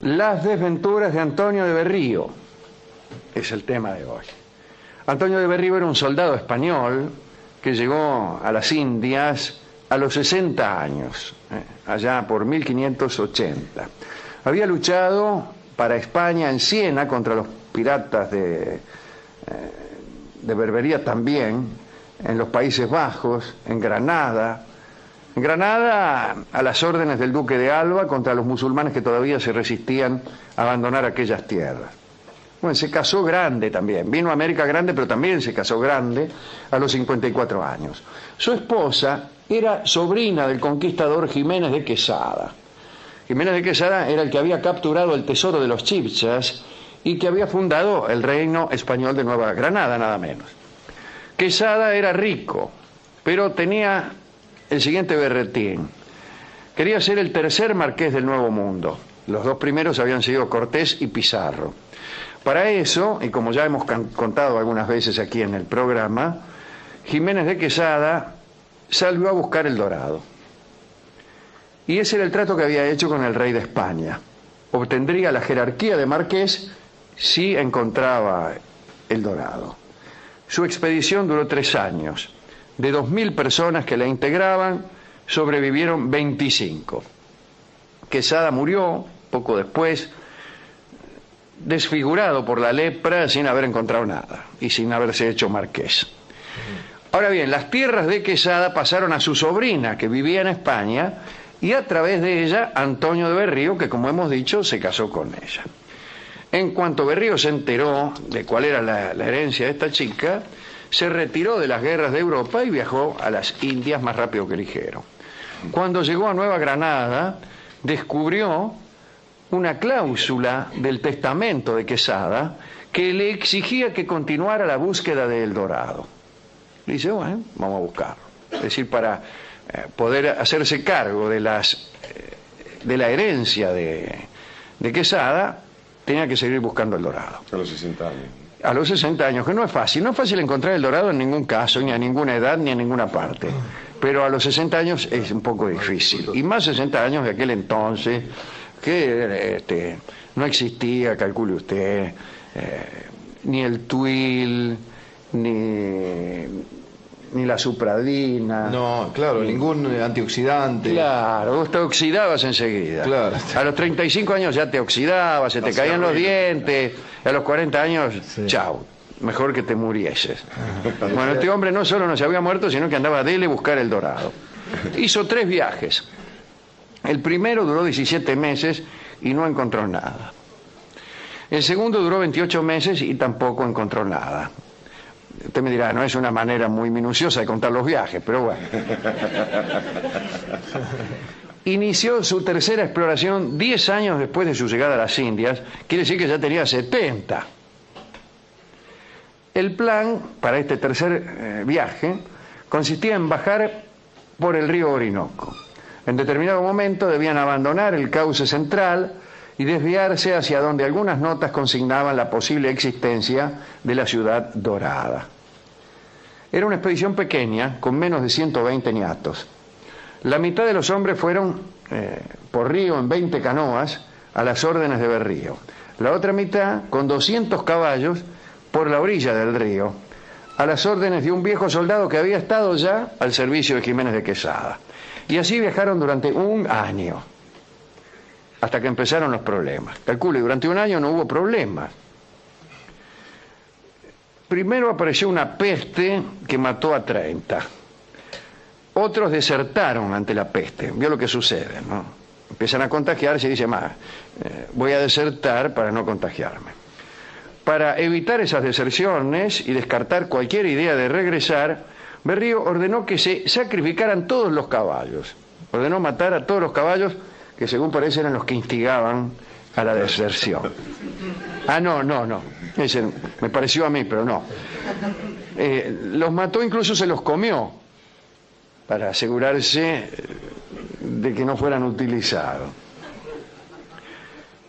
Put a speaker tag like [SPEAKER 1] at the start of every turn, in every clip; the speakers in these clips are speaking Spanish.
[SPEAKER 1] Las desventuras de Antonio de Berrío es el tema de hoy. Antonio de Berrío era un soldado español que llegó a las Indias a los 60 años, allá por 1580. Había luchado para España en Siena contra los piratas de Berbería también, en los Países Bajos, en Granada. En Granada, a las órdenes del duque de Alba contra los musulmanes que todavía se resistían a abandonar aquellas tierras. Bueno, se casó grande también, vino a América grande, pero también se casó grande a los 54 años. Su esposa era sobrina del conquistador Jiménez de Quesada. Jiménez de Quesada era el que había capturado el tesoro de los Chibchas y que había fundado el reino español de Nueva Granada, nada menos. Quesada era rico, pero tenía el siguiente berretín. Quería ser el tercer marqués del Nuevo Mundo. Los dos primeros habían sido Cortés y Pizarro. Para eso, y como ya hemos contado algunas veces aquí en el programa, Jiménez de Quesada salió a buscar el dorado. Y ese era el trato que había hecho con el rey de España. Obtendría la jerarquía de marqués si encontraba el dorado. Su expedición duró 3 años. De 2.000 personas que la integraban, sobrevivieron 25. Quesada murió poco después, desfigurado por la lepra, sin haber encontrado nada y sin haberse hecho marqués. Ahora bien, las tierras de Quesada pasaron a su sobrina, que vivía en España, y a través de ella, Antonio de Berrío, que como hemos dicho, se casó con ella. En cuanto Berrío se enteró de cuál era la herencia de esta chica, se retiró de las guerras de Europa y viajó a las Indias más rápido que ligero. Cuando llegó a Nueva Granada, descubrió una cláusula del testamento de Quesada que le exigía que continuara la búsqueda del dorado. Dice, bueno, vamos a buscarlo. Es decir, para poder hacerse cargo de la herencia de Quesada, tenía que seguir buscando el dorado.
[SPEAKER 2] A los 60 años.
[SPEAKER 1] A los 60 años, que no es fácil encontrar el dorado en ningún caso, ni a ninguna edad, ni en ninguna parte. Pero a los 60 años es un poco difícil. Y más 60 años de aquel entonces, que no existía, calcule usted, ni el tuil, ni la supradina.
[SPEAKER 3] No, claro, ningún antioxidante.
[SPEAKER 1] Claro, vos te oxidabas enseguida.
[SPEAKER 3] Claro.
[SPEAKER 1] A los 35 años ya te oxidabas, se te caían los dientes. A los 40 años, sí. Chau, mejor que te murieses. Bueno, este hombre no solo no se había muerto, sino que andaba a dele buscar el dorado. Hizo 3 viajes. El primero duró 17 meses y no encontró nada. El segundo duró 28 meses y tampoco encontró nada. Usted me dirá, no es una manera muy minuciosa de contar los viajes, pero bueno. Inició su tercera exploración 10 años después de su llegada a las Indias, quiere decir que ya tenía 70. El plan para este tercer viaje consistía en bajar por el río Orinoco. En determinado momento debían abandonar el cauce central y desviarse hacia donde algunas notas consignaban la posible existencia de la ciudad dorada. Era una expedición pequeña, con menos de 120 niatos. La mitad de los hombres fueron por río en 20 canoas a las órdenes de Berrío. La otra mitad, con 200 caballos, por la orilla del río, a las órdenes de un viejo soldado que había estado ya al servicio de Jiménez de Quesada. Y así viajaron durante 1 año, hasta que empezaron los problemas. Calcule, durante 1 año no hubo problemas. Primero apareció una peste que mató a 30. Otros desertaron ante la peste. Vio lo que sucede, ¿no? Empiezan a contagiarse y dicen, voy a desertar para no contagiarme. Para evitar esas deserciones y descartar cualquier idea de regresar, Berrío ordenó que se sacrificaran todos los caballos. Ordenó matar a todos los caballos que según parece eran los que instigaban a la deserción. No. Ese me pareció a mí, pero no. Los mató, incluso se los comió, para asegurarse de que no fueran utilizados.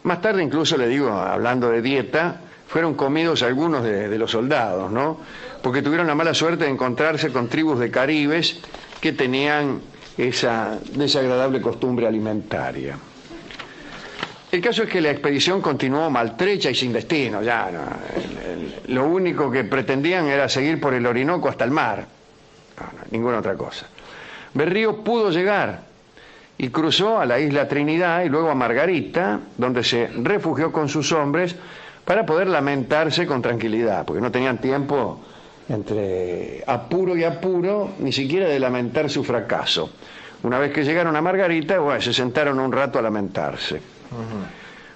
[SPEAKER 1] Más tarde, incluso, le digo, hablando de dieta, fueron comidos algunos de los soldados, ¿no? Porque tuvieron la mala suerte de encontrarse con tribus de caribes que tenían esa desagradable costumbre alimentaria. El caso es que la expedición continuó maltrecha y sin destino. Ya no, lo único que pretendían era seguir por el Orinoco hasta el mar. Ninguna otra cosa. Berrío pudo llegar y cruzó a la isla Trinidad y luego a Margarita, donde se refugió con sus hombres para poder lamentarse con tranquilidad, porque no tenían tiempo entre apuro y apuro ni siquiera de lamentar su fracaso. Una vez que llegaron a Margarita, bueno, se sentaron un rato a lamentarse.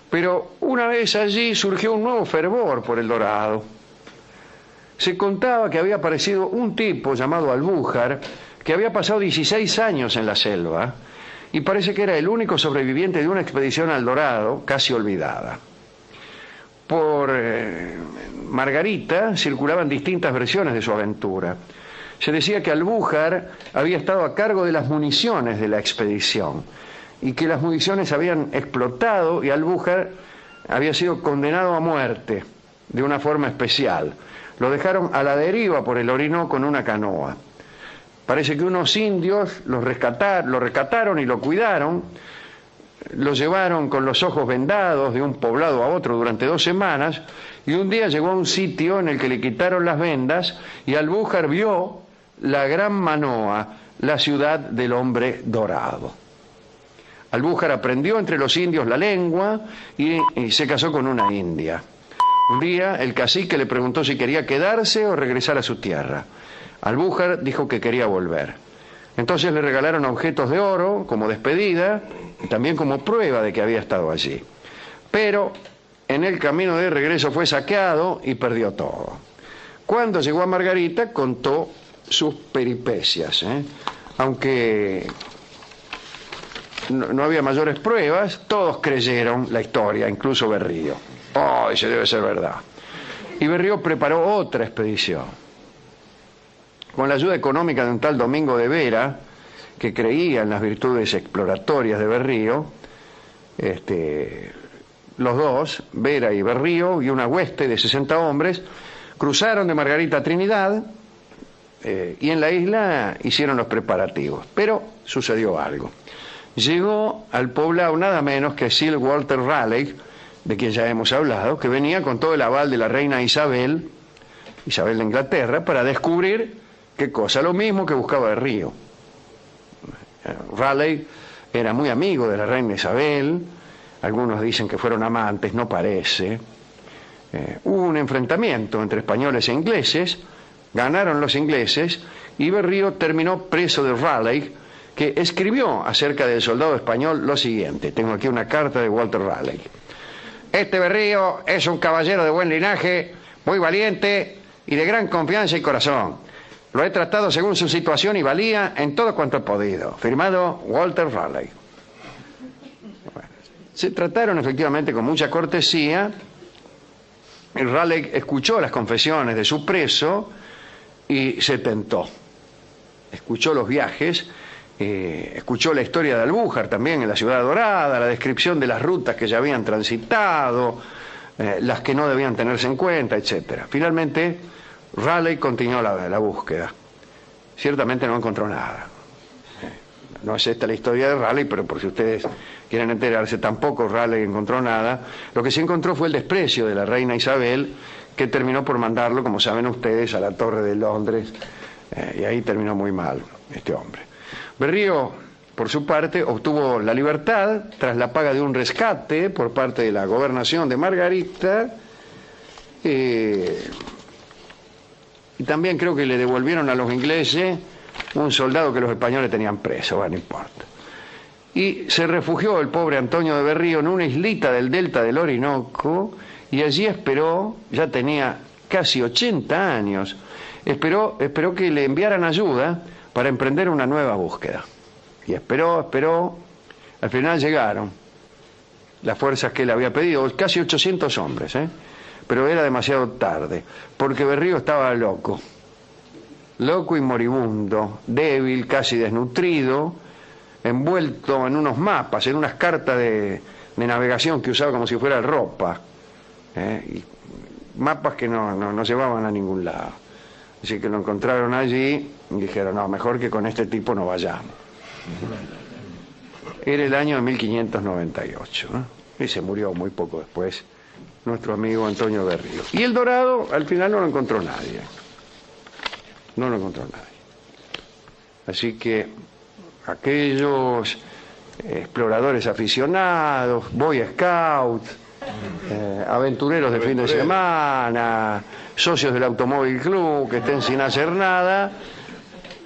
[SPEAKER 1] Pero una vez allí surgió un nuevo fervor por el Dorado. Se contaba que había aparecido un tipo llamado Albújar, que había pasado 16 años en la selva, y parece que era el único sobreviviente de una expedición al Dorado, casi olvidada. Por Margarita circulaban distintas versiones de su aventura. Se decía que Albújar había estado a cargo de las municiones de la expedición, y que las municiones habían explotado y Albújar había sido condenado a muerte de una forma especial. Lo dejaron a la deriva por el Orinoco en una canoa. Parece que unos indios lo rescataron y lo cuidaron, lo llevaron con los ojos vendados de un poblado a otro durante 2 semanas, y un día llegó a un sitio en el que le quitaron las vendas y Albújar vio la gran Manoa, la ciudad del hombre dorado. Albújar aprendió entre los indios la lengua y se casó con una india. Un día el cacique le preguntó si quería quedarse o regresar a su tierra. Albújar dijo que quería volver. Entonces le regalaron objetos de oro como despedida y también como prueba de que había estado allí. Pero en el camino de regreso fue saqueado y perdió todo. Cuando llegó a Margarita contó sus peripecias, aunque no había mayores pruebas, todos creyeron la historia, incluso Berrío. ¡Oh, ese debe ser verdad! Y Berrío preparó otra expedición. Con la ayuda económica de un tal Domingo de Vera, que creía en las virtudes exploratorias de Berrío, los dos, Vera y Berrío, y una hueste de 60 hombres, cruzaron de Margarita a Trinidad, y en la isla hicieron los preparativos. Pero sucedió algo. Llegó al poblado nada menos que Sir Walter Raleigh, de quien ya hemos hablado, que venía con todo el aval de la reina Isabel de Inglaterra, para descubrir qué cosa, lo mismo que buscaba Berrío. Raleigh era muy amigo de la reina Isabel, algunos dicen que fueron amantes, no parece. Hubo un enfrentamiento entre españoles e ingleses, ganaron los ingleses y Berrío terminó preso de Raleigh, que escribió acerca del soldado español lo siguiente. Tengo aquí una carta de Walter Raleigh. Este Berrío es un caballero de buen linaje, muy valiente y de gran confianza y corazón. Lo he tratado según su situación y valía en todo cuanto he podido. Firmado Walter Raleigh. Bueno, se trataron efectivamente con mucha cortesía. Raleigh escuchó las confesiones de su preso y se tentó. Escuchó los viajes, escuchó la historia de Albújar también en la Ciudad Dorada, la descripción de las rutas que ya habían transitado, las que no debían tenerse en cuenta, etc. Finalmente, Raleigh continuó la búsqueda. Ciertamente no encontró nada. No es esta la historia de Raleigh, pero por si ustedes quieren enterarse, tampoco Raleigh encontró nada. Lo que sí encontró fue el desprecio de la reina Isabel, que terminó por mandarlo, como saben ustedes, a la Torre de Londres, y ahí terminó muy mal este hombre. Berrío, por su parte, obtuvo la libertad tras la paga de un rescate por parte de la gobernación de Margarita, y también creo que le devolvieron a los ingleses un soldado que los españoles tenían preso, bueno, no importa. Y se refugió el pobre Antonio de Berrío en una islita del delta del Orinoco, y allí esperó, ya tenía casi 80 años, esperó que le enviaran ayuda para emprender una nueva búsqueda. Y esperó, al final llegaron las fuerzas que él había pedido, casi 800 hombres, pero era demasiado tarde, porque Berrío estaba loco y moribundo, débil, casi desnutrido, envuelto en unos mapas, en unas cartas de navegación que usaba como si fuera ropa, y mapas que no llevaban a ningún lado. Así que lo encontraron allí y dijeron, no, mejor que con este tipo no vayamos. Era el año de 1598, y se murió muy poco después nuestro amigo Antonio Berrío. Y el Dorado al final no lo encontró nadie. No lo encontró nadie. Así que aquellos exploradores aficionados, Boy Scouts, aventureros de fin de semana, socios del Automóvil Club que estén sin hacer nada,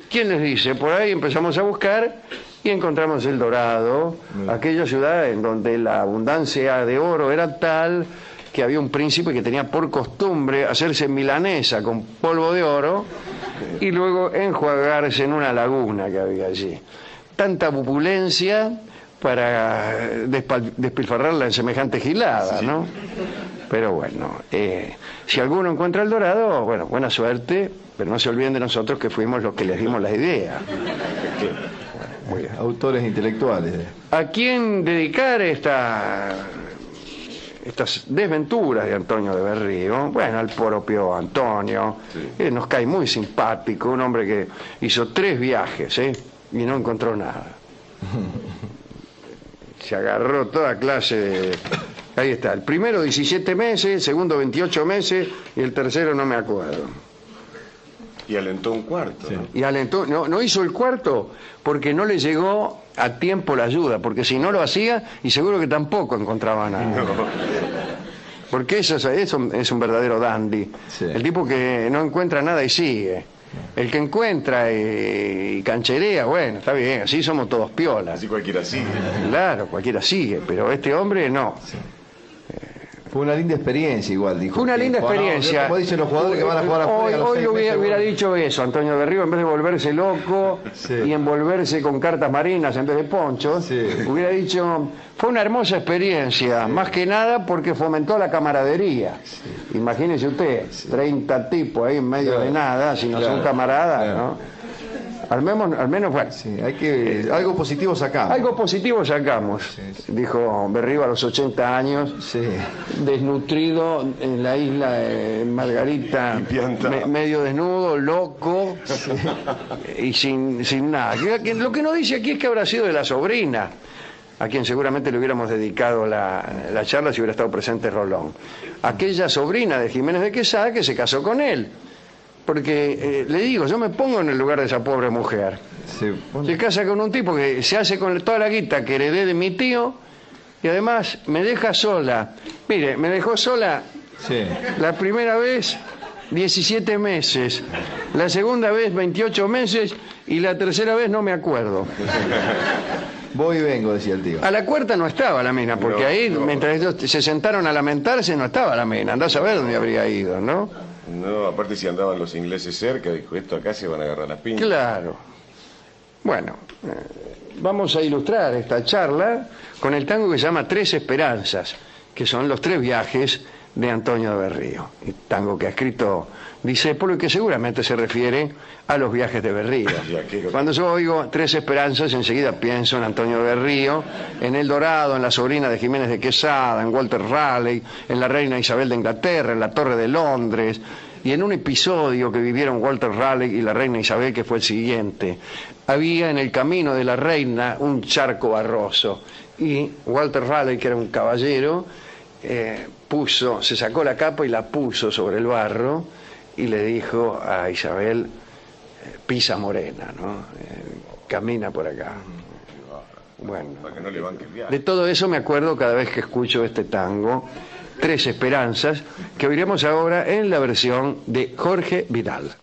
[SPEAKER 1] ¿quién les dice? Por ahí empezamos a buscar y encontramos El Dorado, aquella ciudad en donde la abundancia de oro era tal que había un príncipe que tenía por costumbre hacerse milanesa con polvo de oro y luego enjuagarse en una laguna que había allí. Tanta opulencia para despilfarrarla en semejante gilada, ¿no? Pero bueno, si alguno encuentra El Dorado, bueno, buena suerte, pero no se olviden de nosotros que fuimos los que les dimos la idea.
[SPEAKER 3] Muy bien. Autores intelectuales.
[SPEAKER 1] ¿A quién dedicar estas desventuras de Antonio de Berrío? Bueno, al propio Antonio, sí. Nos cae muy simpático, un hombre que hizo 3 viajes, y no encontró nada. Se agarró toda clase de... Ahí está, el primero 17 meses, el segundo 28 meses y el tercero no me acuerdo.
[SPEAKER 2] Y alentó un cuarto. Sí. ¿No?
[SPEAKER 1] Y alentó, no hizo el cuarto porque no le llegó a tiempo la ayuda, porque si no lo hacía y seguro que tampoco encontraba nada. No. Porque eso es un verdadero dandy. Sí. El tipo que no encuentra nada y sigue. El que encuentra y cancherea, bueno, está bien, así somos todos piolas.
[SPEAKER 2] Así cualquiera sigue.
[SPEAKER 1] Claro, cualquiera sigue, pero este hombre no.
[SPEAKER 3] Sí. Fue una linda experiencia igual, dijo.
[SPEAKER 1] Fue una linda experiencia.
[SPEAKER 3] Como dicen los jugadores que van a jugar afuera.
[SPEAKER 1] Hoy hubiera dicho eso, Antonio Berrío, en vez de volverse loco y envolverse con cartas marinas en vez de ponchos, hubiera dicho, fue una hermosa experiencia, más que nada porque fomentó la camaradería. Imagínese usted, 30 tipos ahí en medio de nada, si no son camaradas, ¿no? Al menos bueno.
[SPEAKER 3] Sí, algo positivo sacamos.
[SPEAKER 1] Algo positivo sacamos, dijo Berrío a los 80 años, desnutrido en la isla de Margarita, medio desnudo, loco, y sin nada. Lo que no dice aquí es que habrá sido de la sobrina, a quien seguramente le hubiéramos dedicado la charla si hubiera estado presente Rolón. Aquella sobrina de Jiménez de Quesada que se casó con él. Porque, le digo, yo me pongo en el lugar de esa pobre mujer. Se casa con un tipo que se hace con toda la guita que heredé de mi tío y además me deja sola. Mire, me dejó sola la primera vez 17 meses, la segunda vez 28 meses y la tercera vez no me acuerdo.
[SPEAKER 3] Voy y vengo, decía el tío.
[SPEAKER 1] A la cuarta no estaba la mina, porque ahí, mientras ellos se sentaron a lamentarse, no estaba la mina. Andá a saber dónde habría ido, ¿no?
[SPEAKER 2] No, aparte si andaban los ingleses cerca, dijo, esto acá se van a agarrar las piñas.
[SPEAKER 1] Claro. Bueno, vamos a ilustrar esta charla con el tango que se llama Tres Esperanzas, que son los 3 viajes de Antonio de Berrío. El tango que ha escrito Discépolo y que seguramente se refiere a los viajes de Berrío. Cuando yo oigo 3 Esperanzas, enseguida pienso en Antonio de Berrío, en El Dorado, en la sobrina de Jiménez de Quesada, en Walter Raleigh, en la reina Isabel de Inglaterra, en la Torre de Londres, y en un episodio que vivieron Walter Raleigh y la reina Isabel, que fue el siguiente. Había en el camino de la reina un charco barroso, y Walter Raleigh, que era un caballero, se sacó la capa y la puso sobre el barro, y le dijo a Isabel, pisa morena, ¿no? Camina por acá. Bueno, de todo eso me acuerdo cada vez que escucho este tango, Tres Esperanzas, que oiremos ahora en la versión de Jorge Vidal.